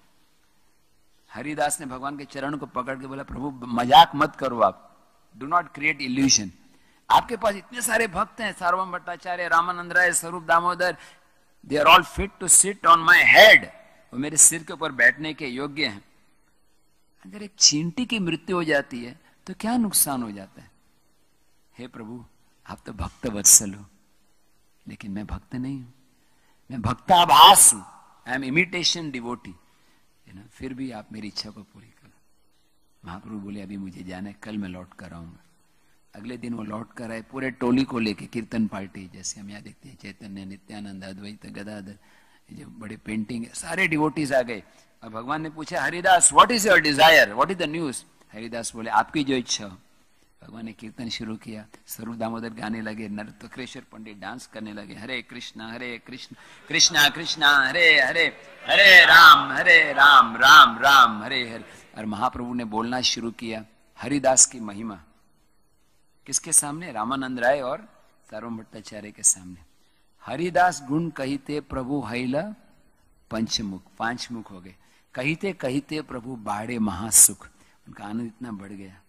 S1: हरिदास ने भगवान के चरण को पकड़ के बोला प्रभु मजाक मत करो, आप डू नॉट क्रिएट इल्यूजन, आपके पास इतने सारे भक्त हैं, सार्वभौम Bhattacharya, Ramananda Ray, Swarup Damodar, they are all fit to sit on my head, वो मेरे सिर के ऊपर बैठने के योग्य हैं। अगर एक चींटी की मृत्यु हो जाती है तो क्या नुकसान हो जाता है? हे प्रभु आप तो भक्त वत्सल हो, लेकिन मैं भक्त नहीं हूं, मैं भक्ताभास हूं, आई एम इमिटेशन डिवोटी, फिर भी आप मेरी इच्छा को पूरी करो। महाप्रभु बोले अभी मुझे जाना है, कल मैं लौट कर आऊंगा। अगले दिन वो लौट कर आए पूरे टोली को लेके, कीर्तन पार्टी, जैसे हम यहाँ देखते हैं चैतन्य, नित्यानंद, अद्वैत, गदाधर, जो बड़े पेंटिंग है, सारे डिवोटीज आ गए। और भगवान ने पूछा Haridas what is your desire, what is the news? Haridas बोले आपकी जो इच्छा हो। भगवान ने कीर्तन शुरू किया, स्वरूप दामोदर गाने लगे, नरतक्रेश्वर पंडित डांस करने लगे, हरे कृष्णा कृष्णा कृष्णा हरे हरे, हरे राम राम हरे हरे। और महाप्रभु ने बोलना शुरू किया हरिदास की महिमा, किसके सामने? रामानंद राय और सार्वभौम भट्टाचार्य के सामने। हरिदास गुण कहिते प्रभु हैला पंचमुख, 5 मुख हो गए, कहिते कहिते प्रभु बाड़े महासुख, उनका आनंद इतना बढ़ गया।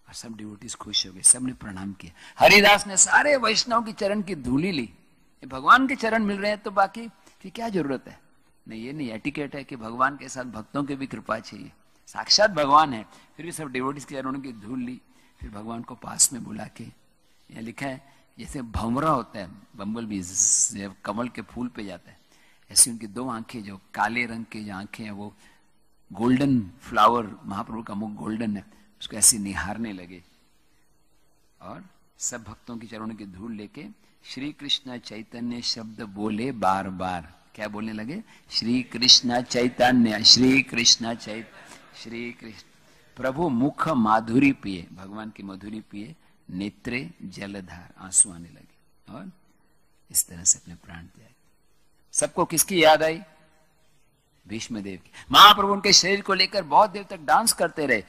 S1: और सब डिवोटीज खुश हो गए, सबने प्रणाम किया। हरिदास ने सारे वैष्णव की चरण की धूली ली। भगवान के चरण मिल रहे हैं तो बाकी की क्या जरूरत है? नहीं, ये नहीं एटिकेट है कि भगवान के साथ भक्तों की भी कृपा चाहिए। साक्षात भगवान है, फिर भी सब डिवोटीज के चरणों की धूल ली। फिर भगवान को पास में बुला के, यहाँ लिखा है जैसे भंवरा होता है, बम्बल बीज जब कमल के फूल पे जाता है, ऐसी उनकी दो आंखें, जो काले रंग की जो आंखें हैं वो गोल्डन फ्लावर, महाप्रभु का मुख गोल्डन है, उसको ऐसे निहारने लगे। और सब भक्तों की चरणों की धूल लेके श्री कृष्ण चैतन्य शब्द बोले बार बार। क्या बोलने लगे? श्री कृष्ण चैतन्य, श्री कृष्ण चैतन्य, श्री कृष्ण। प्रभु मुख माधुरी पिए, भगवान की मधुरी पिए, नेत्रे जलधार, आंसू आने लगे और इस तरह से अपने प्राण त्याग। सबको किसकी याद आई? भीष्म देव की। महाप्रभु उनके शरीर को लेकर बहुत देर तक डांस करते रहे।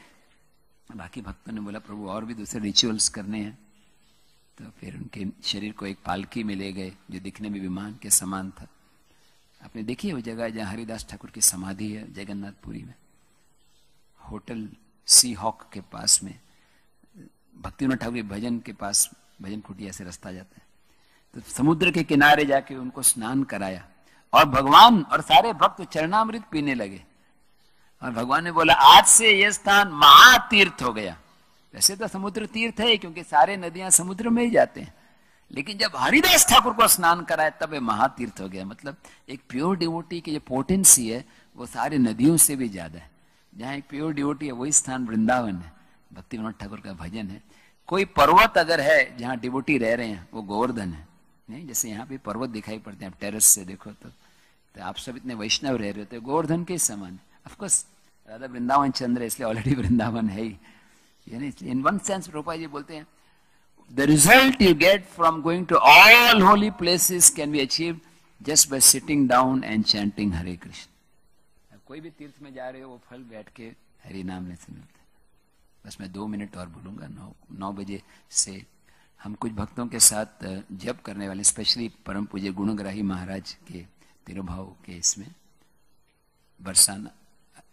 S1: बाकी भक्तों ने बोला प्रभु और भी दूसरे रिचुअल्स करने हैं, तो फिर उनके शरीर को एक पालकी में ले गए जो दिखने में विमान के समान था। आपने देखी है वो जगह जहां हरिदास ठाकुर की समाधि है, जगन्नाथपुरी में, होटल सी हॉक के पास में, भक्तिविनोद ठाकुर भजन के पास, भजन कुटिया से रास्ता जाता है, तो समुद्र के किनारे जाके उनको स्नान कराया और भगवान और सारे भक्त चरणामृत पीने लगे। और भगवान ने बोला आज से यह स्थान महातीर्थ हो गया। वैसे तो समुद्र तीर्थ है क्योंकि सारे नदियां समुद्र में ही जाते हैं, लेकिन जब हरिदास ठाकुर को स्नान कराया तब ये महातीर्थ हो गया। मतलब एक प्योर डिवोटी की जो पोटेंसी है वो सारे नदियों से भी ज्यादा है। जहाँ एक प्योर डिवोटी है वही स्थान वृंदावन है, भक्तिविनोद ठाकुर का भजन है। कोई पर्वत अगर है जहाँ डिवोटी रह रहे हैं वो गोवर्धन है। नहीं, जैसे यहाँ पे पर्वत दिखाई पड़ते हैं, आप टेरेस से देखो तो आप सब इतने वैष्णव रह रहे होते, गोवर्धन के समान है। ऑफकोर्स राधा वृंदावन चंद्र है, इसलिए ऑलरेडी वृंदावन है ही। यानी इन वन सेंस रूपा जी बोलते हैं the result you get from going to all holy places can be achieved just by sitting down and chanting Hare Krishna। कोई भी तीर्थ में जा रहे हो वो फल बैठ के हरि नाम लेने से मिलता है। बस मैं 2 मिनट और बोलूंगा। 9 बजे से हम कुछ भक्तों के साथ जप करने वाले, स्पेशली परम पूज्य गुणग्राही महाराज के तिरुभाव के इसमें बरसाना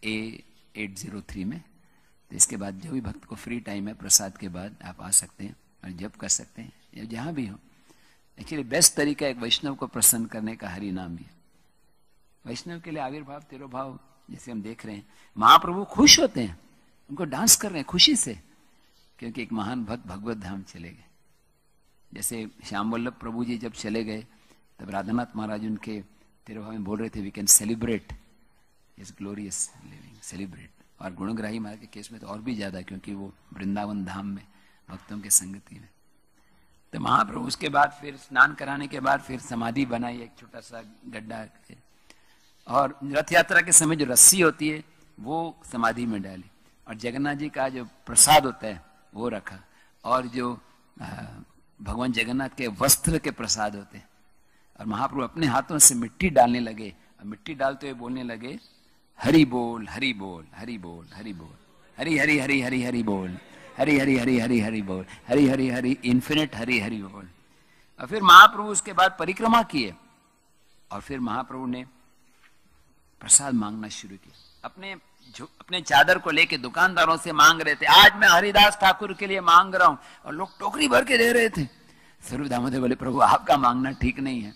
S1: A803 में। तो इसके बाद जो भी भक्त को फ्री टाइम है प्रसाद के बाद आप आ सकते हैं और जप कर सकते हैं, या जहां भी हो। एक्चुअली बेस्ट तरीका एक वैष्णव को प्रसन्न करने का हरि नाम ही है। वैष्णव के लिए आविर्भाव तिरुभाव जैसे हम देख रहे हैं, महाप्रभु खुश होते हैं, उनको डांस कर रहे हैं खुशी से, क्योंकि एक महान भक्त भगवत धाम चले गए। जैसे श्याम वल्लभ प्रभु जी जब चले गए तब राधानाथ महाराज उनके तिरुभाव में बोल रहे थे वी कैन सेलिब्रेट इस ग्लोरियस लिविंग, सेलिब्रेट। और गुणग्राही महाराज के केस में तो और भी ज्यादा, क्योंकि वो वृंदावन धाम में भक्तों के संगति में। तो महाप्रभु उसके बाद फिर स्नान कराने के बाद फिर समाधि बनाई, एक छोटा सा गड्ढा, और रथ यात्रा के समय जो रस्सी होती है वो समाधि में डाली, और जगन्नाथ जी का जो प्रसाद होता है वो रखा, और जो भगवान जगन्नाथ के वस्त्र के प्रसाद होते हैं। और महाप्रभु अपने हाथों से मिट्टी डालने लगे, और मिट्टी डालते हुए बोलने लगे हरि बोल हरि बोल हरि बोल हरि बोल, हरि हरि हरि हरि हरि बोल, हरि हरि हरि हरि हरि बोल, हरि हरि हरि इन्फिनिट हरि हरि बोल। और फिर महाप्रभु उसके बाद परिक्रमा किए, और फिर महाप्रभु ने प्रसाद मांगना शुरू किया। अपने चादर को लेके दुकानदारों से मांग रहे थे, आज मैं हरिदास ठाकुर के लिए मांग रहा हूं, और लोग टोकरी भर के दे रहे थे। स्वरूप दामोदर बोले प्रभु आपका मांगना ठीक नहीं है,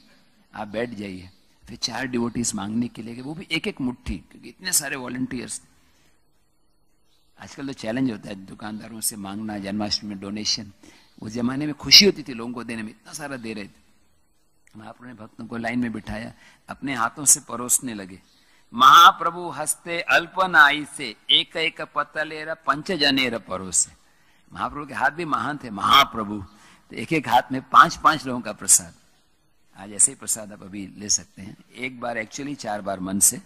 S1: आप बैठ जाइए। फिर 4 डिवोटीज मांगने के लिए, वो भी एक एक मुट्ठी, क्योंकि इतने सारे वॉलंटियर्स। आजकल तो चैलेंज होता है दुकानदारों से मांगना, जन्माष्टमी में डोनेशन। उस जमाने में खुशी होती थी लोगों को देने में, इतना सारा दे रहे थे। महाप्रभु ने भक्तों को लाइन में बिठाया, अपने हाथों से परोसने लगे। महाप्रभु हस्ते अल्पनाई से एक एक पतलेर पंचजनेर परोसे। महाप्रभु के हाथ भी महान थे, महाप्रभु। तो एक एक हाथ में 5-5 लोगों का प्रसाद। आज ऐसे ही प्रसाद आप अभी ले सकते हैं, एक बार एक्चुअली 4 बार मन से।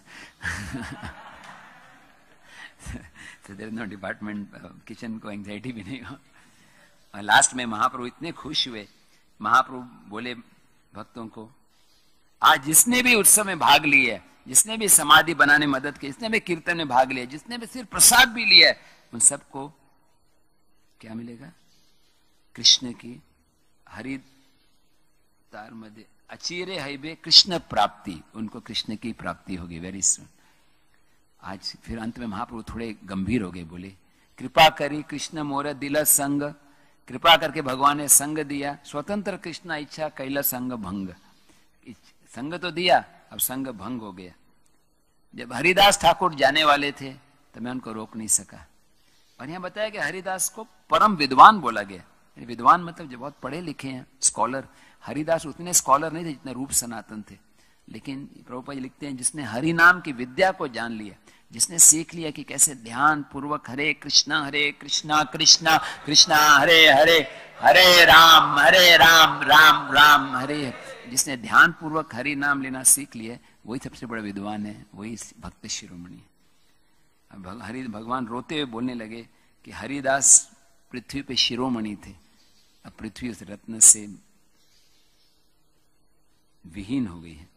S1: So there is no department kitchen को एंजाइटी भी नहीं हो। और लास्ट में महाप्रभु इतने खुश हुए, महाप्रभु बोले भक्तों को, आज जिसने भी उत्सव में भाग लिया है, जिसने भी समाधि बनाने में मदद की, जिसने भी कीर्तन में भाग लिया, जिसने भी सिर्फ प्रसाद भी लिया है, उन सबको क्या मिलेगा? कृष्ण की हरि तार मध्य अचीरे हईबे कृष्ण प्राप्ति, उनको कृष्ण की प्राप्ति होगी वेरी सुन। आज फिर अंत में महाप्रभु थोड़े गंभीर हो गए, बोले कृपा करी कृष्ण मोर दिल संग, कृपा करके भगवान ने संग दिया, स्वतंत्र कृष्ण इच्छा कैला संग भंग, संग तो दिया, अब संग भंग हो गया। जब हरिदास ठाकुर जाने वाले थे तो मैं उनको रोक नहीं सका। और यहाँ बताया कि हरिदास को परम विद्वान बोला गया। विद्वान मतलब जो बहुत पढ़े लिखे हैं, स्कॉलर। हरिदास उतने स्कॉलर नहीं थे जितने रूप सनातन थे, लेकिन प्रभुपाद जी लिखते हैं जिसने हरि नाम की विद्या को जान लिया, जिसने सीख लिया कि कैसे ध्यान पूर्वक हरे कृष्णा कृष्णा कृष्णा हरे हरे, हरे राम राम राम हरे, जिसने ध्यान पूर्वक हरि नाम लेना सीख लिया, वही सबसे बड़ा विद्वान है, वही भक्त शिरोमणि है। हरि भगवान रोते हुए बोलने लगे कि हरिदास पृथ्वी पे शिरोमणि थे, अब पृथ्वी उस रत्न से विहीन हो गई है,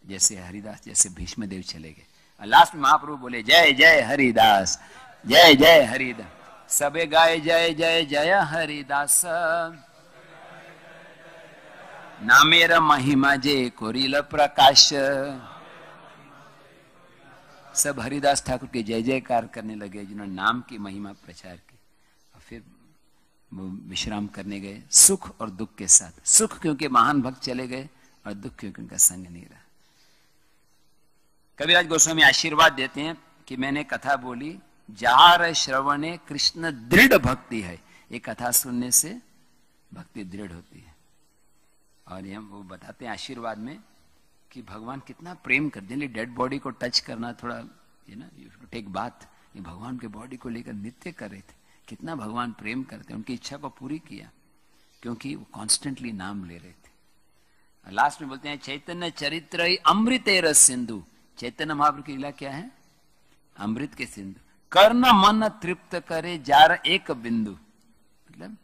S1: जैसे हरिदास जैसे भीष्म देव चले गए। और लास्ट में महाप्रभु बोले जय जय हरिदास, जय जय हरिदास, सबे गाय जय जय जय हरिदास, नामेर महिमा जे कोरिल प्रकाश। सब हरिदास ठाकुर के जय जयकार करने लगे जिन्होंने नाम की महिमा प्रचार की। और फिर वो विश्राम करने गए सुख और दुख के साथ। सुख क्योंकि महान भक्त चले गए और दुख क्योंकि उनका संग नहीं रहा। कविराज गोस्वामी आशीर्वाद देते हैं कि मैंने कथा बोली, जार श्रवणे कृष्ण दृढ़ भक्ति है। ये कथा सुनने से भक्ति दृढ़ होती है। और ये वो बताते हैं आशीर्वाद में कि भगवान कितना प्रेम करते हैं। डेड बॉडी को टच करना थोड़ा टेक बात, ये भगवान के बॉडी को लेकर नित्य कर रहे थे। कितना भगवान प्रेम करते हैं, उनकी इच्छा को पूरी किया क्योंकि वो कॉन्स्टेंटली नाम ले रहे थे। लास्ट में बोलते हैं चैतन्य चरित्र अमृतेर सिंधु। चैतन्य महाप्रभु की लीला क्या है? अमृत के सिंधु। कर्ण मन तृप्त करे जार एक बिंदु, मतलब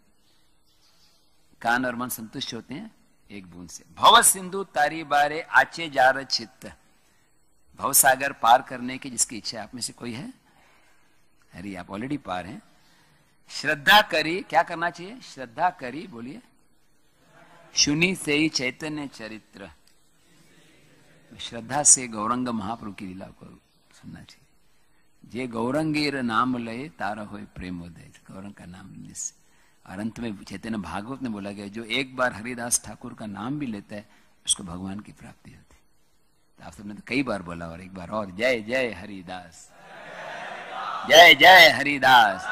S1: कान और मन संतुष्ट होते हैं एक बूंद से। भव सिंधु तारी बारे आचे जार चित्त। भव सागर पार करने की जिसकी इच्छा आप में से कोई है? अरे आप ऑलरेडी पार हैं। श्रद्धा करी, क्या करना चाहिए? श्रद्धा करी, बोलिए। सुनी से ही चैतन्य चरित्र। श्रद्धा से गौरंग महाप्रभु की लीला को सुनना चाहिए। जे गौरंगीर नाम लय तारा होए प्रेमोदय। गौरंग का नाम लेने से। और अंत में चैतन्य भागवत में बोला गया जो एक बार हरिदास ठाकुर का नाम भी लेता है उसको भगवान की प्राप्ति होती है। तो आप सबने तो कई बार बोला और एक बार और, जय जय हरिदास, जय जय हरिदास,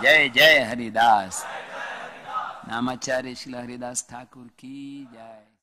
S1: जय जय हरिदास। नामाचार्य श्री हरिदास ठाकुर की जय।